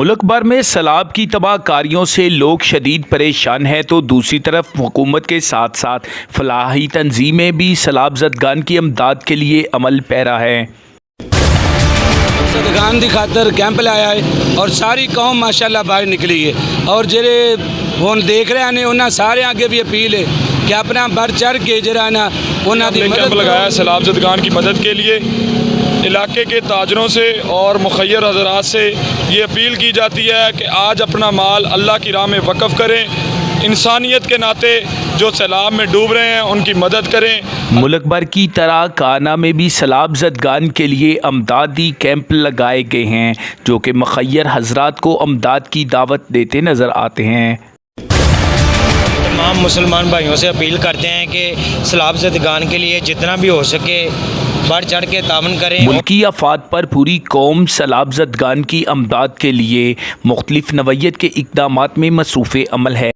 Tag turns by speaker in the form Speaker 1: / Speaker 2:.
Speaker 1: मुल्क भर में सैलाब की तबाहकारियों से लोग शदीद परेशान हैं, तो दूसरी तरफ हुकूमत के साथ साथ फलाही तंजीमें भी सैलाब ज़दगान की इमदाद के लिए अमल पैरा है।
Speaker 2: ज़दगान की खातर कैंप लाया है और सारी कौम माशाल्लाह बाहर निकली है और जेरे हुण देख रहे हैं उन्होंने सारे आगे भी अपील है कि अपना बढ़ चढ़ के जरा ना उन्होंने
Speaker 3: कैंप लगाया सैलाब ज़दगान की मदद के लिए। इलाके के ताजरों से और मुखय्यर हज़रात से ये अपील की जाती है कि आज अपना माल अल्लाह की राह में वक़फ़ करें। इंसानियत के नाते जो सैलाब में डूब रहे हैं उनकी मदद करें।
Speaker 1: मुल्क भर की तरह काना में भी सैलाब ज़दगान के लिए अमदादी कैंप लगाए गए हैं, जो कि मुखय्यर हज़रात को अमदाद की दावत देते नज़र आते हैं।
Speaker 4: तमाम मुसलमान भाइयों से अपील करते हैं कि सैलाब ज़दगान के लिए जितना भी हो सके बढ़ चढ़ के तावन करें।
Speaker 1: मुल्की अफाद पर पूरी कौम सैलाब ज़दगान की अमदाद के लिए मुख्तलिफ नवैयत के इक़दामात में मसरूफ़ अमल है।